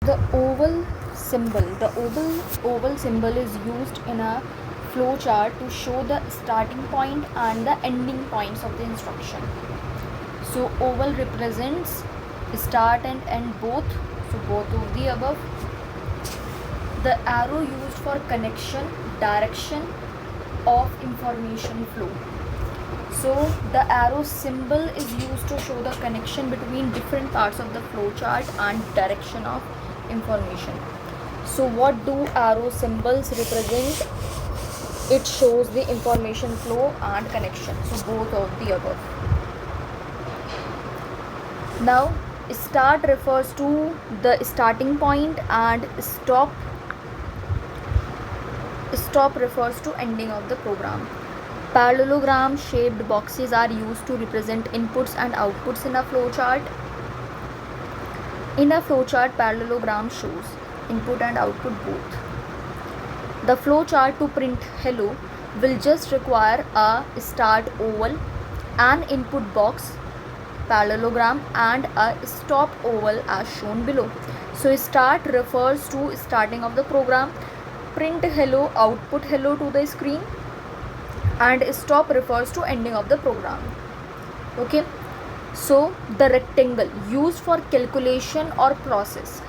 The oval symbol is used in a flow chart to show the starting point and the ending points of the instruction. So oval represents start and end both, so both of the above. The arrow used for connection, direction of information flow. So the arrow symbol is used to show the connection between different parts of the flow chart and direction of information. So what do arrow symbols represent? It shows the information flow and connection, so both of the above. Now start refers to the starting point and stop refers to ending of the program. Parallelogram shaped boxes are used to represent inputs and outputs in a flowchart. In a flowchart, parallelogram shows input and output both. The flowchart to print hello will just require a start oval, an input box, parallelogram, and a stop oval as shown below. So start refers to starting of the program, print hello, output hello to the screen, and stop refers to ending of the program. Okay, so the rectangle used for calculation or process.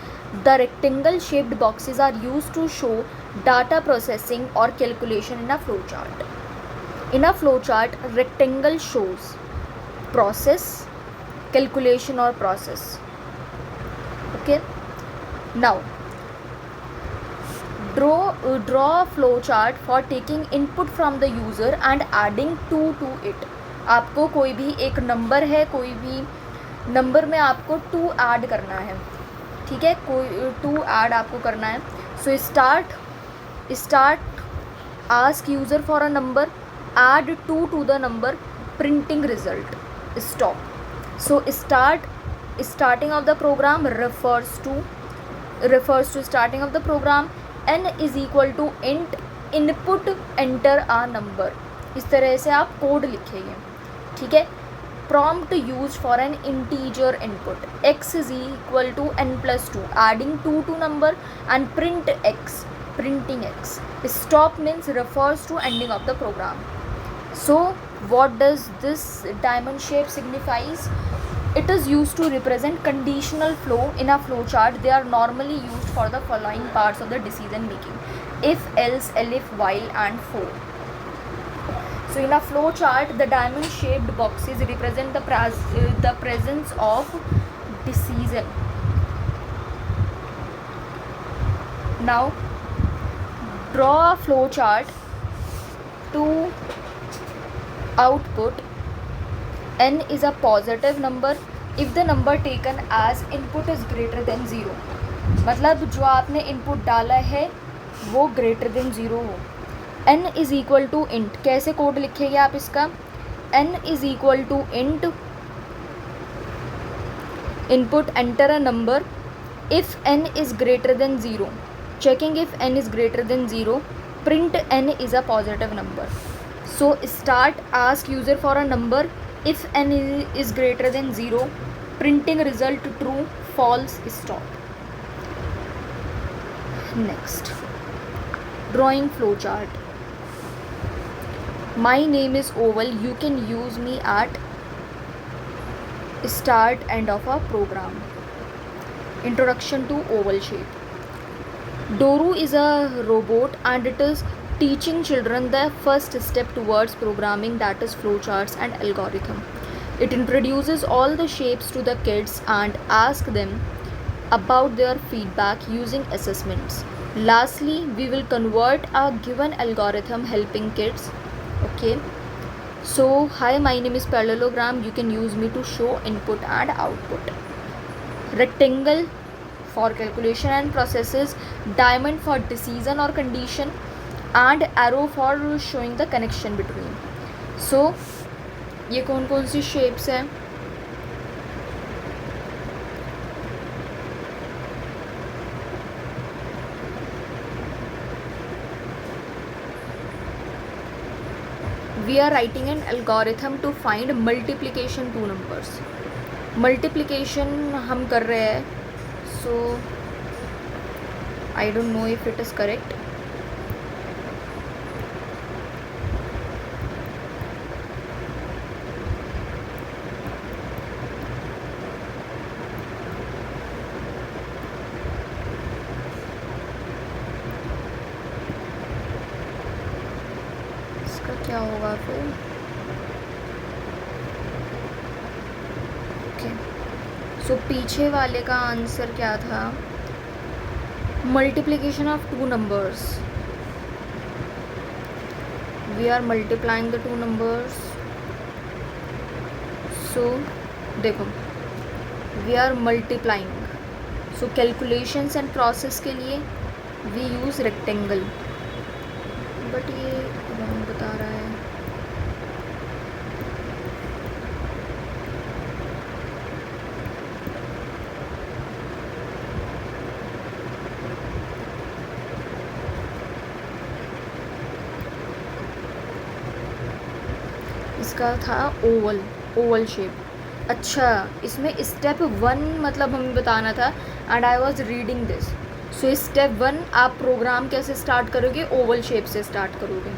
The rectangle shaped boxes are used to show data processing or calculation in a flowchart. In a flowchart, rectangle shows process, calculation or process. Okay, now draw a flowchart for taking input from the user and adding 2 to it. आपको कोई भी एक number है, कोई भी number में आपको 2 add करना है, ठीक है, कोई 2 ऐड आपको करना है. So start ask user for a number, add 2 to the number, printing result, stop. So starting of the program refers to starting of the program. n is equal to int input enter a number. इस तरह से आप code लिखेंगे, ठीक है. prompt used for an integer input, x is equal to n plus 2, adding 2 to number, and print x, printing x. Stop means refers to ending of the program. So what does this diamond shape signifies? It is used to represent conditional flow in a flow chart. They are normally used for the following parts of the decision making: if, else, elif, while, and for. So in a flow chart, the diamond shaped boxes represent the presence of decision. Now draw a flow chart to output. n is a positive number if the number taken as input is greater than 0. मतलब जो आपने input डाला है वो greater than 0 हो. n is equal to int, कैसे code लिखेंगे आप इसका? n is equal to int input enter a number, if n is greater than 0, checking if n is greater than 0, print n is a positive number. So start ask user for a number, if n is greater than 0, printing result true, false, stop. Next, drawing flowchart. My name is Oval. You can use me at start end of a program. Introduction to oval shape. Doru is a robot and it is teaching children the first step towards programming, that is flowcharts and algorithm. It introduces all the shapes to the kids and asks them about their feedback using assessments. Lastly, we will convert a given algorithm helping kids. Okay, so hi, my name is parallelogram. You can use me to show input and output. Rectangle for calculation and processes, diamond for decision or condition, and arrow for showing the connection between. So ये कौन कौन सी shapes हैं? We are writing an algorithm to find multiplication two numbers. Multiplication हम कर रहे हैं, so I don't know if it is correct. इसका क्या होगा फिर? ओके, सो पीछे वाले का आंसर क्या था? Multiplication of two numbers. We are multiplying the two numbers. So देखो, we are multiplying. So calculations and process के लिए we use rectangle. But ये wrong बता रहा है. इसका था ओवल शेप. अच्छा, इसमें स्टेप 1 मतलब हमें बताना था and I was reading this. So step 1 आप प्रोग्राम कैसे स्टार्ट करोगे? ओवल शेप से स्टार्ट करोगे.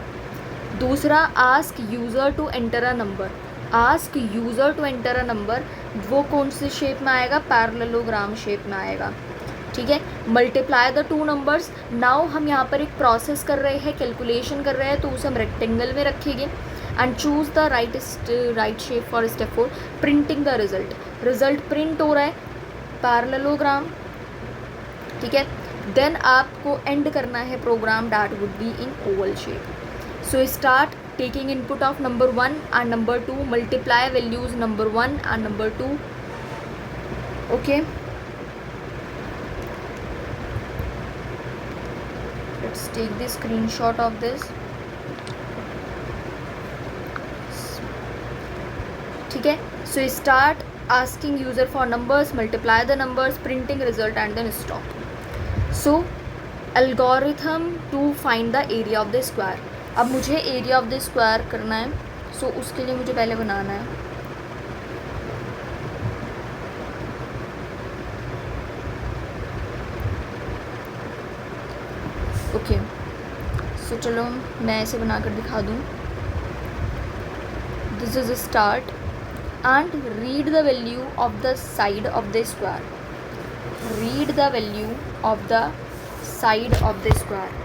दूसरा, ask user to enter a number. Ask user to enter a number, वो कौन से शेप में आएगा? पैरेललोग्राम शेप में आएगा. ठीक है. Multiply the two numbers. Now हम यहाँ पर एक प्रोसेस कर रहे हैं, कैलकुलेशन कर रहे हैं, तो उसे हम रेक्टेंगल में रखेंगे. And choose the right shape for step 4. Printing the result print हो रहा है, पैरेललोग्राम. ठीक है. देन आपको एंड करना है program that would be in oval shape. So start taking input of number 1 and number 2, multiply values number 1 and number 2. Okay, let's take the screenshot of this. ठीक है. So start asking user for numbers, multiply the numbers, printing result and then stop. So algorithm to find the area of the square. अब मुझे area of the square करना है. सो उसके लिए मुझे पहले बनाना है. ओके, सो चलो मैं ऐसे बनाकर दिखा दूँ. This is start and read the value of the side of the square. Read the value of the side of the square.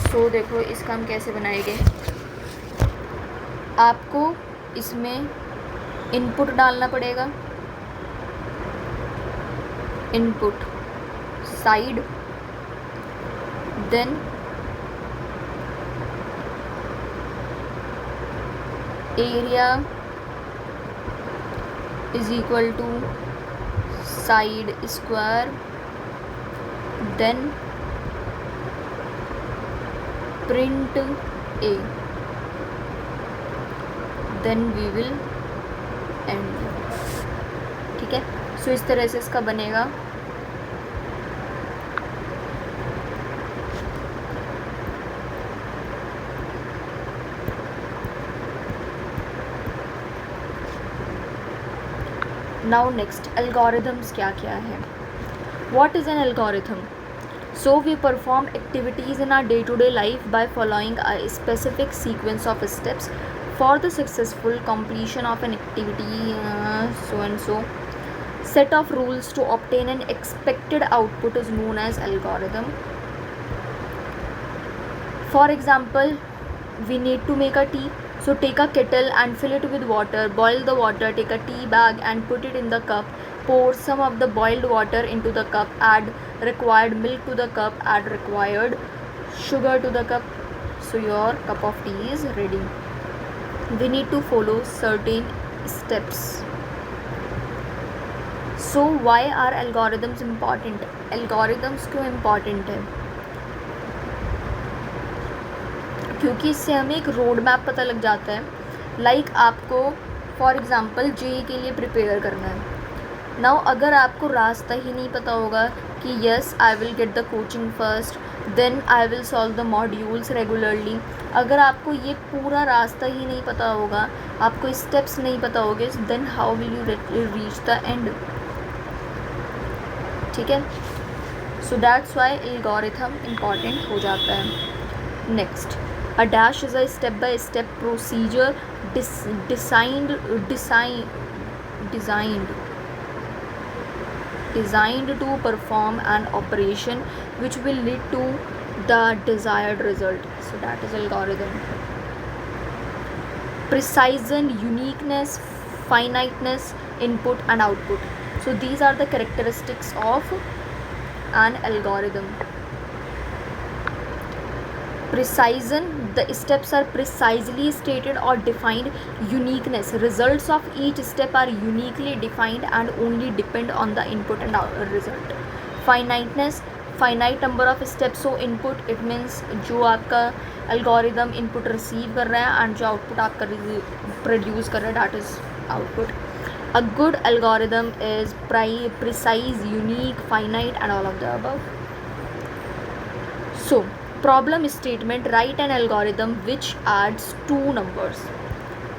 So देखो इसका हम कैसे बनाएंगे. आपको इसमें इनपुट डालना पड़ेगा. Input side, then area is equal to side square, then print a, then we will end. ठीक है. सो इस तरह से इसका बनेगा. नाउ नेक्स्ट, एल्गोरिथम्स क्या क्या है. What is an algorithm? So we perform activities in our day to day life by following a specific sequence of steps for the successful completion of an activity, so and so. Set of rules to obtain an expected output is known as algorithm. For example, we need to make a tea. So take a kettle and fill it with water, boil the water, take a tea bag and put it in the cup, pour some of the boiled water into the cup, add required milk to the cup, add required sugar to the cup. So your cup of tea is ready. We need to follow certain steps. So why are algorithms important? Algorithms क्यों important है? क्योंकि इससे हमें एक road map पता लग जाता है. लाइक आपको फॉर एग्ज़ाम्पल जेई के लिए प्रिपेयर करना है. नाउ अगर आपको रास्ता ही नहीं पता होगा कि yes I will get the coaching first, then I will solve the modules regularly. अगर आपको ये पूरा रास्ता ही नहीं पता होगा, आपको स्टेप्स नहीं पता होंगे, then how will you reach the end. ठीक है. So that's why algorithm important हो जाता है. Next, a dash is a step by step procedure designed to perform an operation which will lead to the desired result. So that is algorithm. Precision, uniqueness, finiteness, input and output. So these are the characteristics of an algorithm. Precision, the steps are precisely stated or defined. Uniqueness, results of each step are uniquely defined and only depend on the input and result. Finiteness, finite number of steps. So input, it means जो आपका algorithm input receive कर रहा है and जो output आपका produce कर रहा है, that is output. A good algorithm is precise, unique, finite and all of the above. So problem statement, write an algorithm which adds 2 numbers,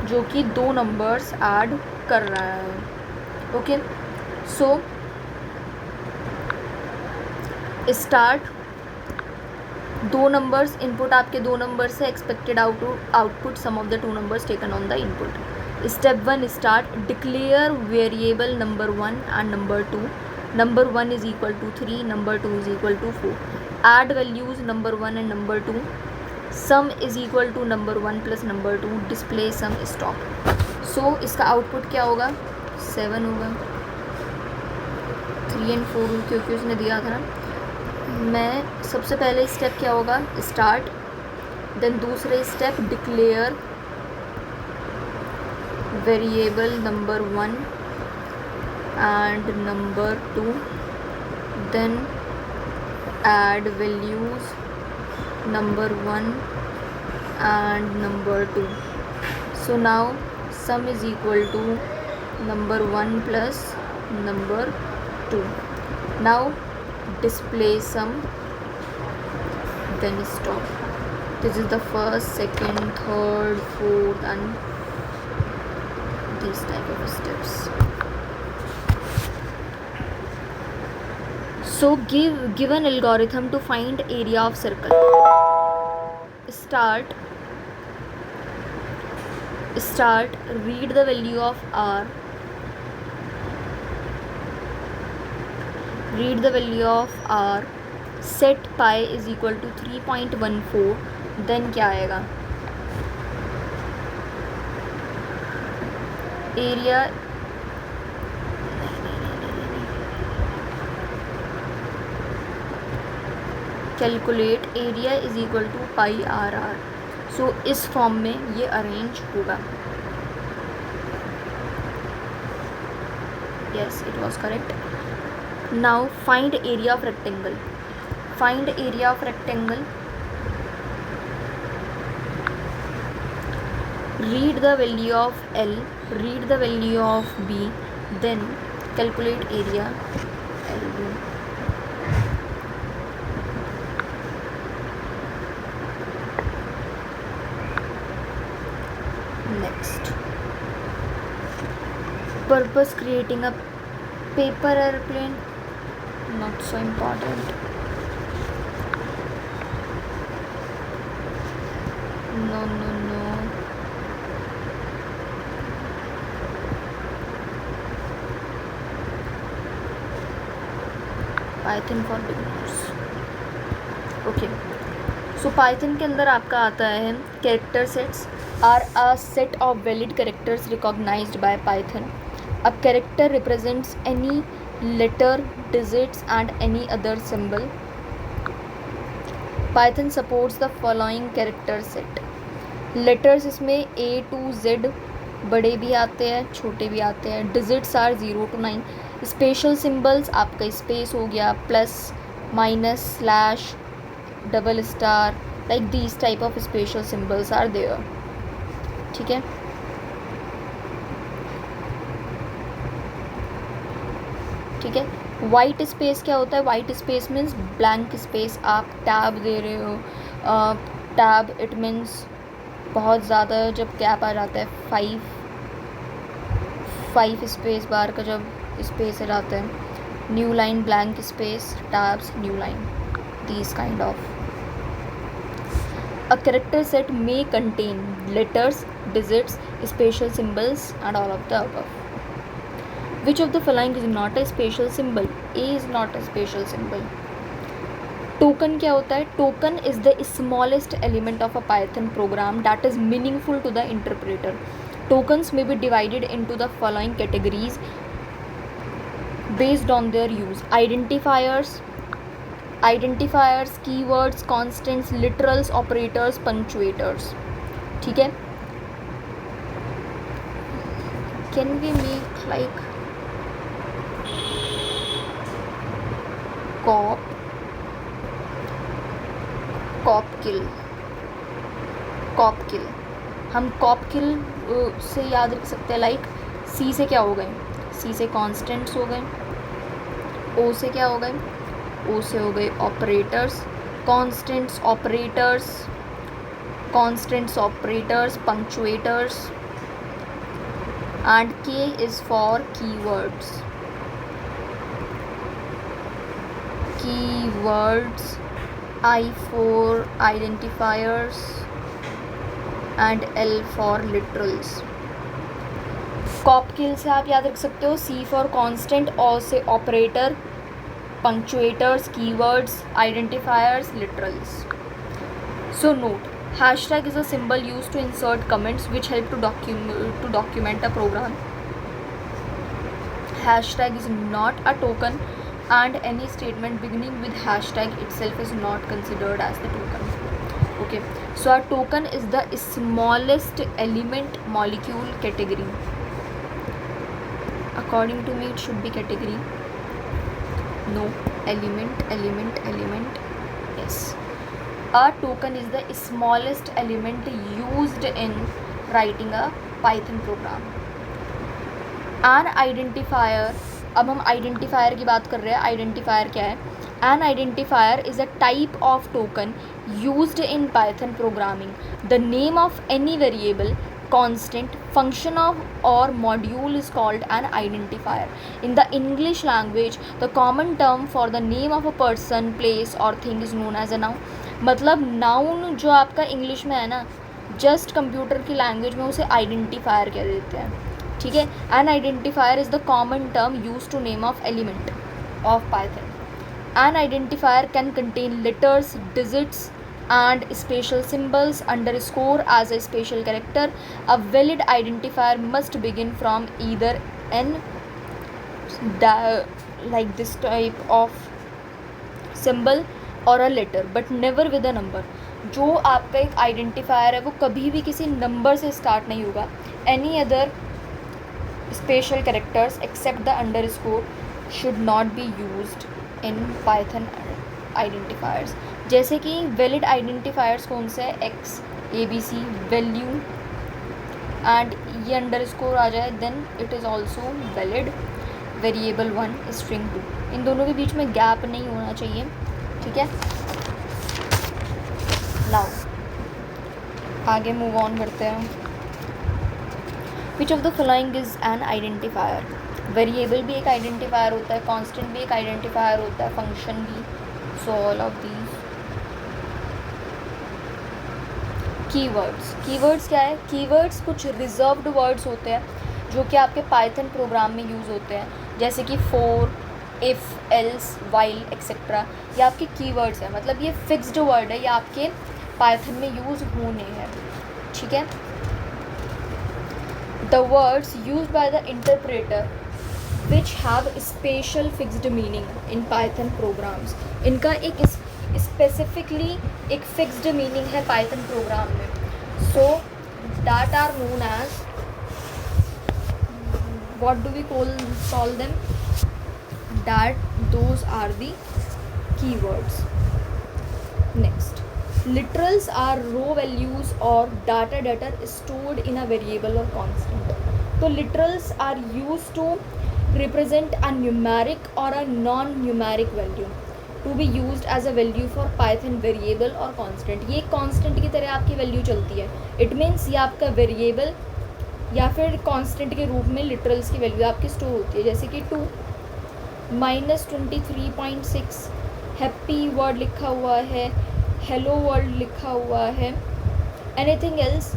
जो कि 2 नंबर्स ऐड कर रहा है. Okay, so start 2 numbers, input आपके 2 numbers है, expected output sum of the 2 numbers taken on the input. Step 1 start, declare variable number 1 and number 2. Number 1 is equal to 3, number 2 is equal to 4. add values number 1 and number 2. sum is equal to number 1 plus number 2. display sum stop. so इसका output क्या होगा, 7 होगा. 3 and 4 क्योंकि उसने दिया था ना. मैं सबसे पहले स्टेप क्या होगा, स्टार्ट. देन दूसरे step declare variable number 1 and number 2. then add values number 1 and number 2. so now sum is equal to number 1 plus number 2. now display sum, then stop. this is the first, second, third, fourth and these type of steps. So give an algorithm to find area of circle. Start, read the value of r, set pi is equal to 3.14. then क्या आएगा, area calculate area is equal to pi R R. So इस form में ये arrange होगा. Yes, it was correct. Now find area of rectangle. Find area of rectangle, read the value of L, read the value of B, then calculate area L B. Next, purpose creating a paper airplane, not so important. No. Python for beginners. Okay, so Python के अंदर आपका आता है character sets are a set of valid characters recognized by Python. A character represents any letter, digits and any other symbol. Python supports the following character set. Letters इसमें A to Z बड़े भी आते हैं, छोटे भी आते हैं. Digits are 0 to 9. Special symbols आपका space हो गया, plus, minus, slash, double star, like these type of special symbols are there. ठीक है. ठीक है. वाइट स्पेस क्या होता है, white space means blank space. आप टैब दे रहे हो, टैब इट मीन्स बहुत ज़्यादा जब गैप आ जाता है, 5 स्पेस बार का जब स्पेस आ जाता है, new line, blank space, tabs, new line, these kind of. A character set may contain letters, digits, special symbols and all of the above. Which of the following is not a special symbol? A is not a special symbol. Token क्या होता है? Token is the smallest element of a Python program that is meaningful to the interpreter. Tokens may be divided into the following categories based on their use: identifiers, keywords, constants, literals, operators, punctuators. ठीक है. Can we make like cop kill. हम cop kill से याद रख सकते हैं. Like सी से क्या हो गए? सी से कॉन्स्टेंट्स हो गए. ओ से क्या हो गए? ओ से हो गए operators, constants operators, punctuators. And K is for keywords. I for identifiers and L for literals. Cop kill से आप याद रख सकते हो C फॉर कॉन्स्टेंट, O से operator, punctuators, keywords, identifiers, literals. So note, hashtag is a symbol used to insert comments which help to document a program. Hashtag is not a token and any statement beginning with hashtag itself is not considered as the token. Okay, so a token is the smallest element molecule category. According to me it should be category. No, element. Yes, a token is the smallest element used in writing a Python program. An identifier, अब हम identifier की बात कर रहे हैं. Identifier क्या है? An identifier is a type of token used in Python programming. The name of any variable, constant, function of or module is called an identifier. In the English language the common term for the name of a person, place or thing is known as a noun. मतलब noun जो आपका English में है ना, just computer की language में उसे identifier कह देते हैं. ठीक है. An identifier is the common term use to name of element of Python. An identifier can contain letters, digits and special symbols, underscore as a special character. A valid identifier must begin from either n like this type of symbol or a letter but never with a number. जो आपका एक identifier है वो कभी भी किसी number से start नहीं होगा. Any other special characters except the underscore should not be used in Python identifiers. जैसे कि वैलिड आइडेंटिफायर्स कौन से है? X, A B C, value and ये अंडरस्कोर आ जाए then it is also valid. Variable 1, string 2, इन दोनों के बीच में गैप नहीं होना चाहिए. ठीक है. नाउ आगे मूव ऑन करते हैं. Which of the following is an identifier? Variable भी एक आइडेंटिफायर होता है, कांस्टेंट भी एक आइडेंटिफायर होता है, फंक्शन भी. So all of these. Keywords क्या है? कीवर्ड्स कुछ रिजर्व्ड वर्ड्स होते हैं जो कि आपके पाइथन प्रोग्राम में यूज़ होते हैं, जैसे कि for, if, else, while etcetera. ये आपके कीवर्ड्स हैं. मतलब ये फिक्स्ड वर्ड है, ये आपके पाइथन में यूज़ होने हैं. ठीक है. The words used by the interpreter which have special fixed meaning in Python programs. इनका एक स्पेसिफिकली एक फिक्स्ड मीनिंग है पाइथन प्रोग्राम में. So that are known as, what do we call them? That those are the keywords. Next, literals are raw values or data that are stored in a variable or constant. तो literals are use to represent a numeric or a non-numeric value to be used as a value for Python variable or constant. ये constant की तरह आपकी value चलती है. It means ये आपका variable या फिर constant के रूप में लिटरल्स की वैल्यू आपकी स्टोर होती है. जैसे कि 2 -23.6 हैप्पी वर्ड लिखा हुआ है, हेलो वर्ल्ड लिखा हुआ है, एनीथिंग एल्स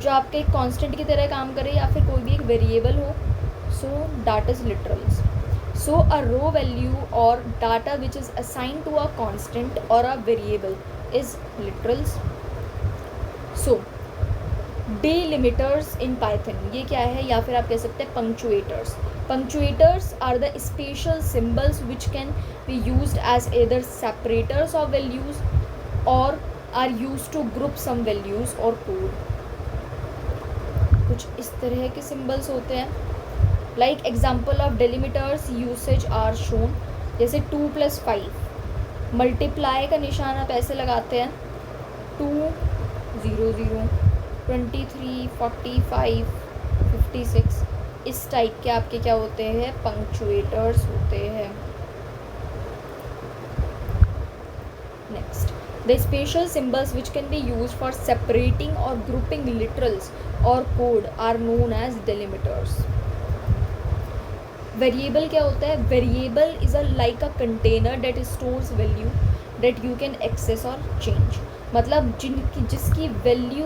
जो आपके एक कांस्टेंट की तरह काम करे या फिर कोई भी एक वेरिएबल हो, so that is literals. So a row value or data which is assigned to a constant or a variable is literals. So delimiters in Python ये क्या है, या फिर आप कह सकते हैं punctuators. Punctuators are the special symbols which can be used as either separators of values or are used to group some values or code. कुछ इस तरह के symbols होते हैं. Like example of delimiters usage are shown. जैसे 2 + 5 multiply का निशान आप ऐसे लगाते हैं 2 0 0 23 45 56. इस टाइप के आपके क्या होते हैं, पंक्चुएटर्स होते हैं. Next, the special symbols which can be use for separating और ग्रुपिंग लिटरल्स और code are known as delimiters. Variable क्या होता है, variable is a like a container that stores value that you can access और change. मतलब जिसकी value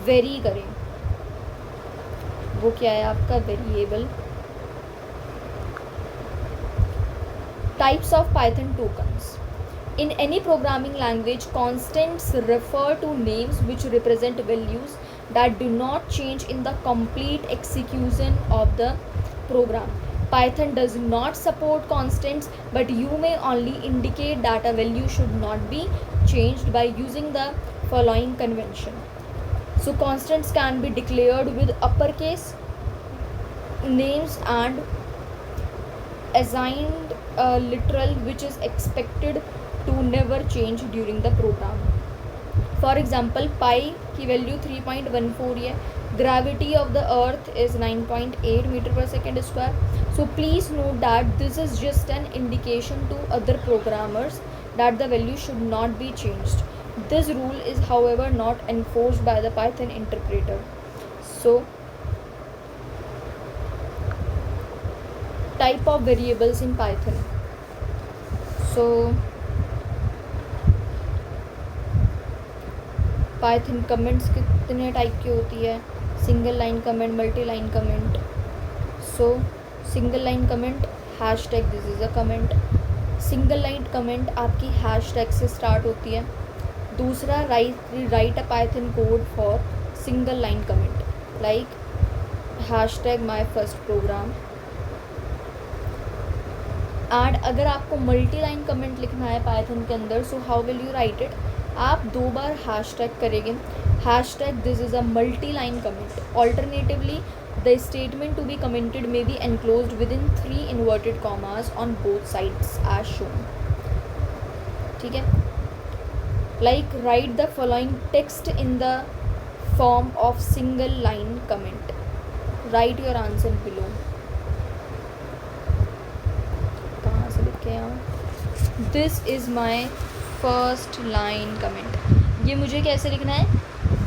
vary करे वो क्या है आपका variable. Types of Python tokens. In any programming language, constants refer to names which represent values that do not change in the complete execution of the program. Python does not support constants, but you may only indicate that a value should not be changed by using the following convention. So constants can be declared with uppercase names and assigned a literal which is expected to never change during the program. For example, pi की value 3.14 है. Gravity of the earth is 9.8 meter per second square. So please note that this is just an indication to other programmers that the value should not be changed. This rule is however not enforced by the Python interpreter. So type of variables in Python. So Python comments कितने type की होती है, single line comment, multi line comment. So single line comment hashtag this is a comment. Single line comment आपकी hashtag से start होती है. दूसरा write a Python code for single line comment like hashtag my first program. And अगर आपको multi line comment लिखना है Python के अंदर, so how will you write it. आप 2 बार हैशटैग करेंगे, hashtag this is a multi line comment. Alternatively the statement to be commented may be enclosed within 3 inverted commas on both sides as shown. ठीक है, like write the following text in the form of single line comment. Write your answer below. कहाँ से लिख के आऊँ. This is my first line comment. ये मुझे कैसे लिखना है,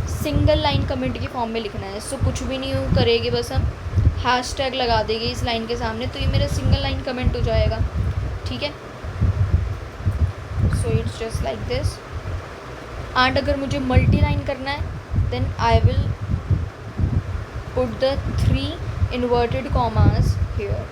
सिंगल लाइन कमेंट के फॉर्म में लिखना है. सो कुछ भी नहीं करेंगे, बस हम हैशटैग लगा देंगे इस लाइन के सामने, तो ये मेरा सिंगल लाइन कमेंट हो जाएगा. ठीक है, so it's just like this. And अगर मुझे मल्टी लाइन करना है then I will put the 3 inverted commas here.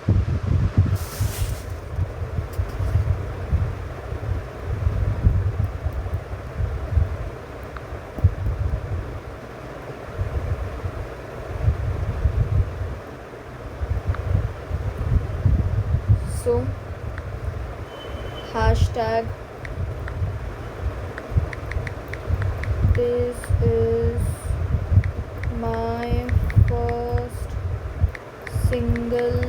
So hashtag this is my first single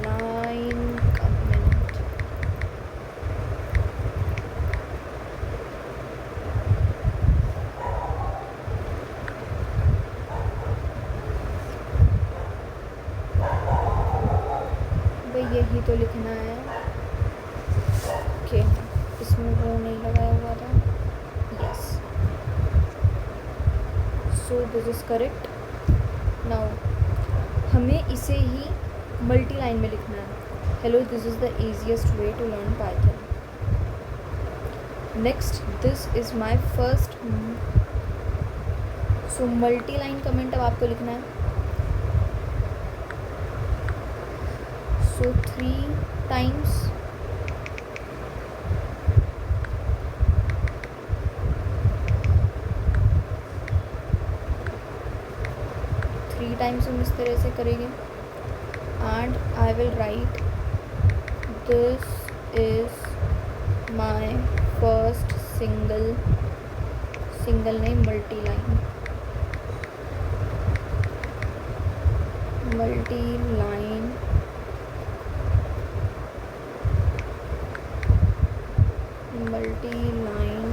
line comment. भाई यही तो लिखना है. ओके, इसमें वो नहीं लगाया हुआ था. Yes, so this is correct. Now हमें इसे ही मल्टी लाइन में लिखना है. Hello, this is the easiest way to learn Python. Next, this is my first. So multi line comment अब आपको लिखना है. So 3 times 3 times हम इस तरह से करेंगे. And I will write, this is my first single नहीं multi line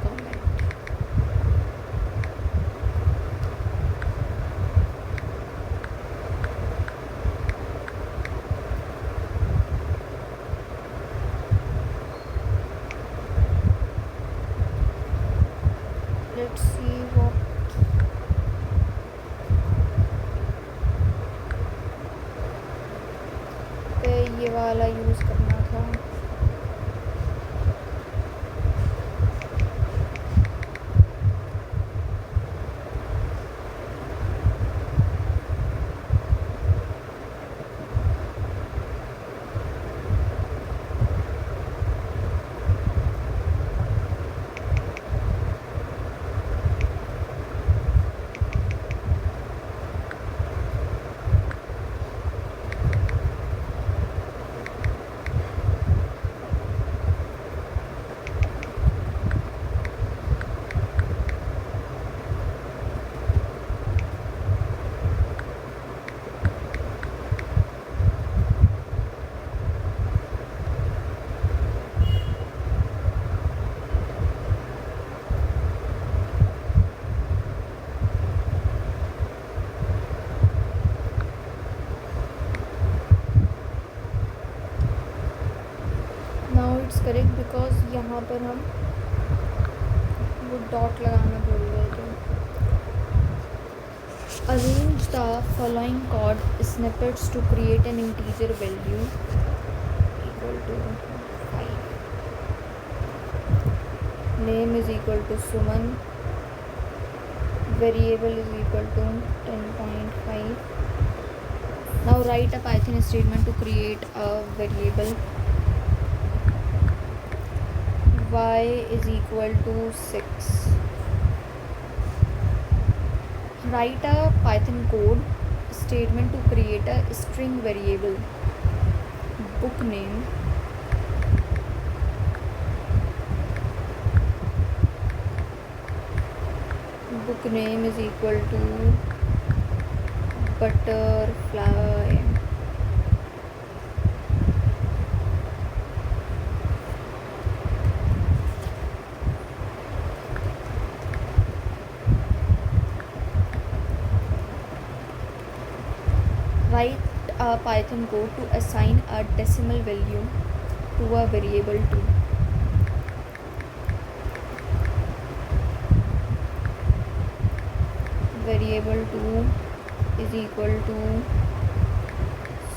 comment. Let's see what ये वाला यूज़ करना था. इट्स करेक्ट बिकॉज यहाँ पर हम वो डॉट लगाना भूल गए थे. Arrange the following code snippets to create an integer value equal to 5. Name is equal to Suman. Variable is equal to 10.5. Now write a Python statement to create a variable. Y is equal to 6. Write a Python code statement to create a string variable. Book name is equal to butterfly. Write a Python code to assign a decimal value to a variable 2. Variable 2 is equal to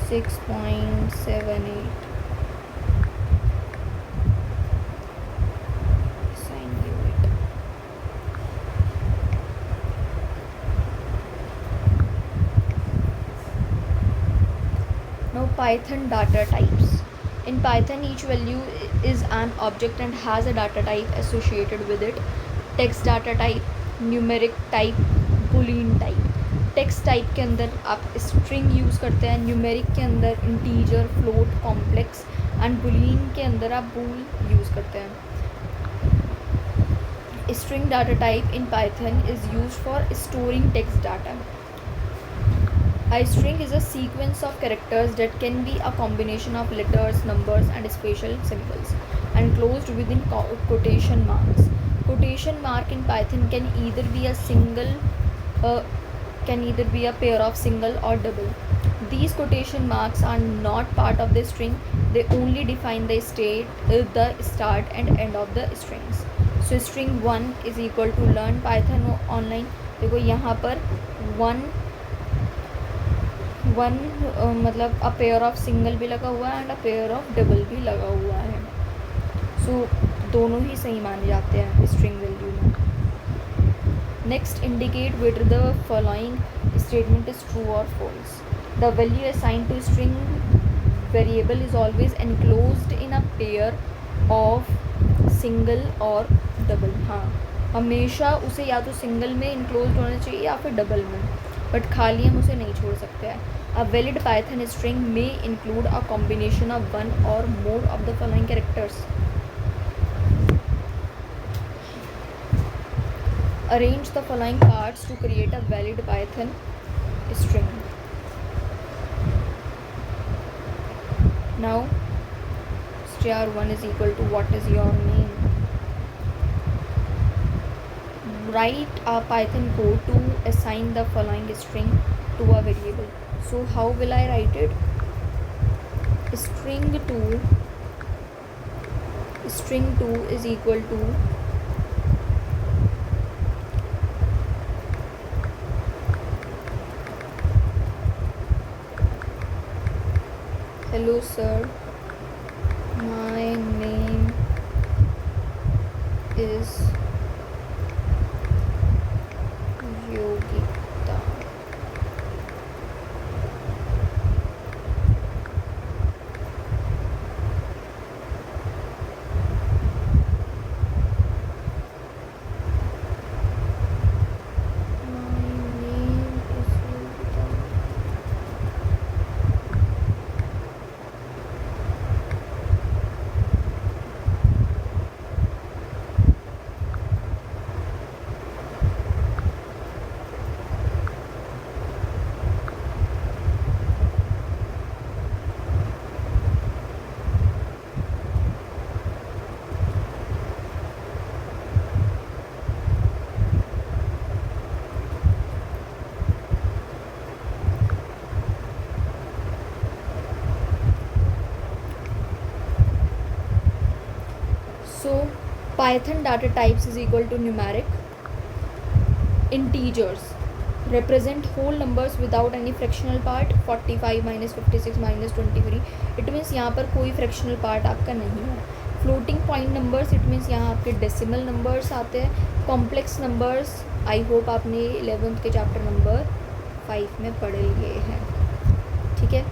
6.78. Assign you it. Now Python data types. In Python, each value is an object and has a data type associated with it. Text data type, numeric type, boolean type. Text type के अंदर आप string use करते हैं, numeric के अंदर integer, float, complex and Boolean के अंदर आप बूल यूज़ करते हैं. String data type in Python is used for storing text data. A string is a sequence of characters that can be a combination of letters, numbers and special symbols and closed within quotation marks. Quotation mark in Python can either be a pair of single or double. These quotation marks are not part of the string. They only define the start and end of the strings. So string 1 is equal to learn Python online. देखो यहाँ पर 1 one मतलब अ pair of single भी लगा हुआ है and a pair of double भी लगा हुआ है। सो दोनों ही सही माने जाते हैं स्ट्रिंग वैल्यू में। Next, indicate whether the following statement is true or false. The value assigned to string variable is always enclosed in a pair of single or double. हाँ, हमेशा उसे या तो सिंगल में इनक्लोज होना चाहिए या फिर डबल में, बट खाली हम उसे नहीं छोड़ सकते हैं। A valid Python string may include a combination of one or more of the following characters. Arrange the following parts to create a valid Python string. Now, str1 is equal to what is your name. Write a Python code to assign the following string to a variable. So how will I write it? String2 is equal to hello sir, my name is Yogita. So Python data types is equal to numeric integers represent whole numbers without any fractional part. 45 minus 56 minus 23, it means यहाँ पर कोई fractional part आपका नहीं है. Floating point numbers, it means यहाँ आपके decimal numbers आते हैं. कॉम्प्लेक्स नंबर्स, आई होप आपने 11th के चैप्टर नंबर 5 में पढ़ लिए हैं. ठीक है.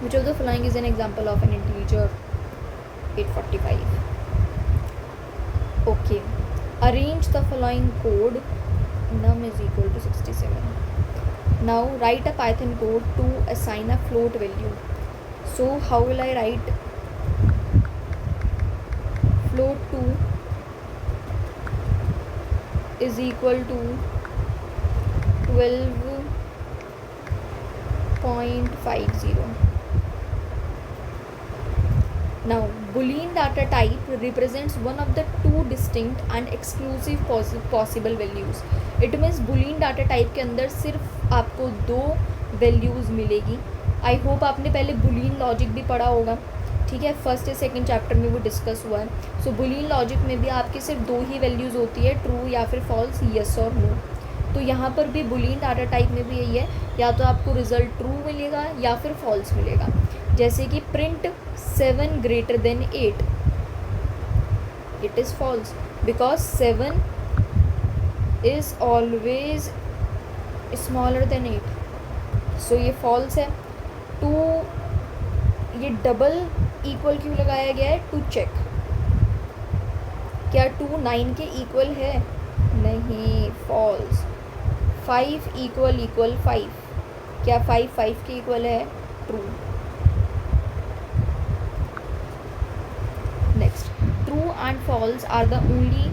Which of the following is an example of N integer? 845. Okay. Arrange the following code. Num is equal to 67. Now write a Python code to assign a float value. So how will I write? Float2 is equal to 12.50. Now Boolean data type represents one of the two distinct and exclusive possible values. It means Boolean data type के अंदर सिर्फ आपको दो values मिलेगी. I hope आपने पहले Boolean logic भी पढ़ा होगा. ठीक है, फर्स्ट या सेकंड चैप्टर में वो डिस्कस हुआ है. सो बुलियन लॉजिक में भी आपकी सिर्फ दो ही वैल्यूज़ होती है, ट्रू या फिर फॉल्स, येस और नो. तो यहाँ पर भी बुलियन डाटा टाइप में भी यही है, या तो आपको रिजल्ट ट्रू मिलेगा या फिर फॉल्स मिलेगा. जैसे कि print 7 greater than 8, it is false because 7 is always smaller than 8. so ये false है. 2, ये डबल इक्वल क्यों लगाया गया है? टू चेक क्या 2 9 के इक्वल है? नहीं, फॉल्स. 5 इक्वल 5, क्या 5 5 के इक्वल है? True. Next, true and false are the only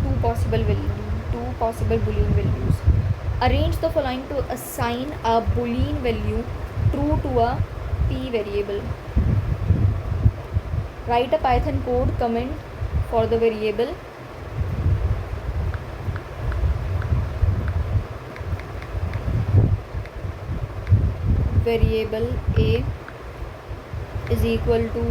two possible Boolean values. Arrange the following to assign a Boolean value true to a p variable. Write a Python code comment for the variable a is equal to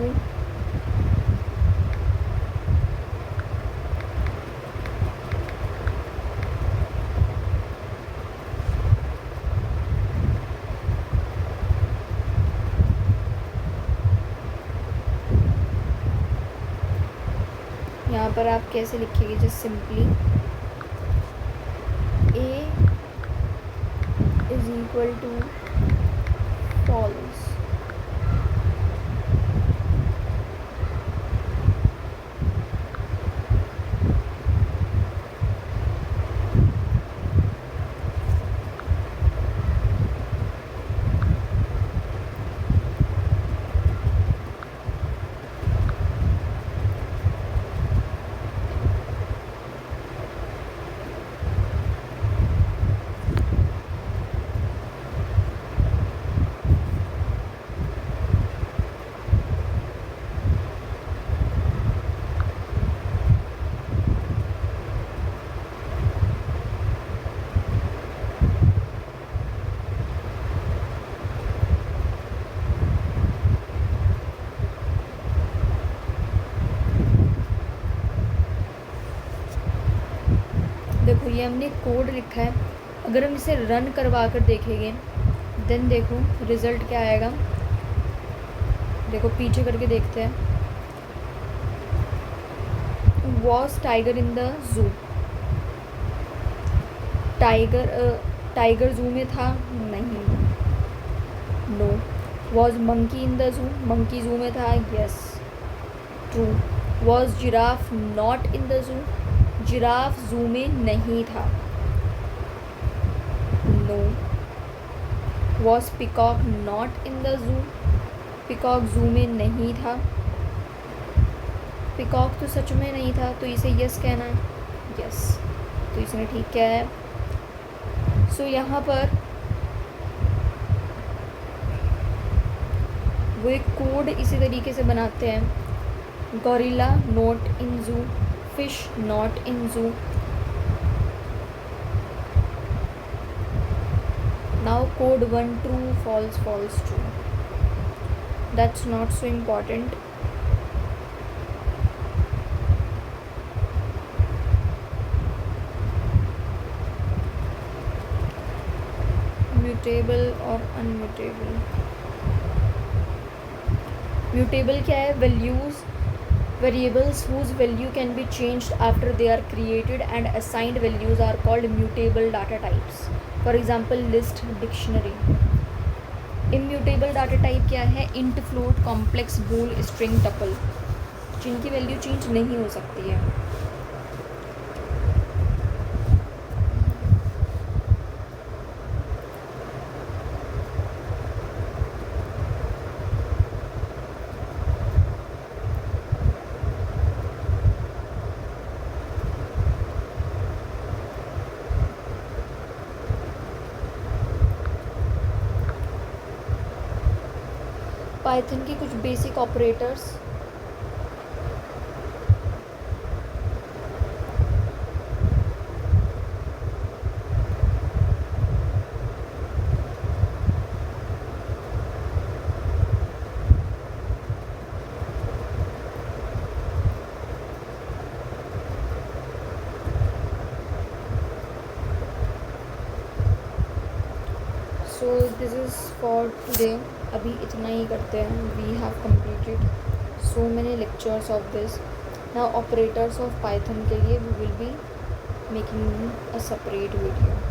यहाँ पर आप कैसे लिखेंगे, just simply a is equal to false. देखो ये हमने code लिखा है, अगर हम इसे रन करवा कर देखेंगे देन देखो रिज़ल्ट क्या आएगा। देखो पीछे करके देखते हैं। Was tiger in the zoo, tiger zoo में था, नहीं, no. Was monkey in the zoo, monkey zoo में था, yes, true. Was giraffe not in the zoo, giraffe zoo में नहीं था, no. Was peacock not in the zoo, peacock zoo में नहीं था, पिकॉक तो सच में नहीं था, तो इसे यस कहना है, यस, तो इसने ठीक किया है। सो यहाँ पर वो एक कोड इसी तरीके से बनाते हैं। गोरिल्ला नॉट इन जू, fish not in zoo. Now code 1 true false false true, that's not so important. Mutable और अनम्यूटेबल। म्यूटेबल क्या है, values variables whose value can be changed after they are created and assigned values are called mutable data types. For example list, dictionary. Immutable data type क्या है, int, float, complex, bool, string, tuple, जिनकी value change नहीं हो सकती है। Python की कुछ basic operators. So this is for today, अभी इतना ही करते हैं। We have completed so many lectures of this. Now operators of Python के लिए we will be making a separate video.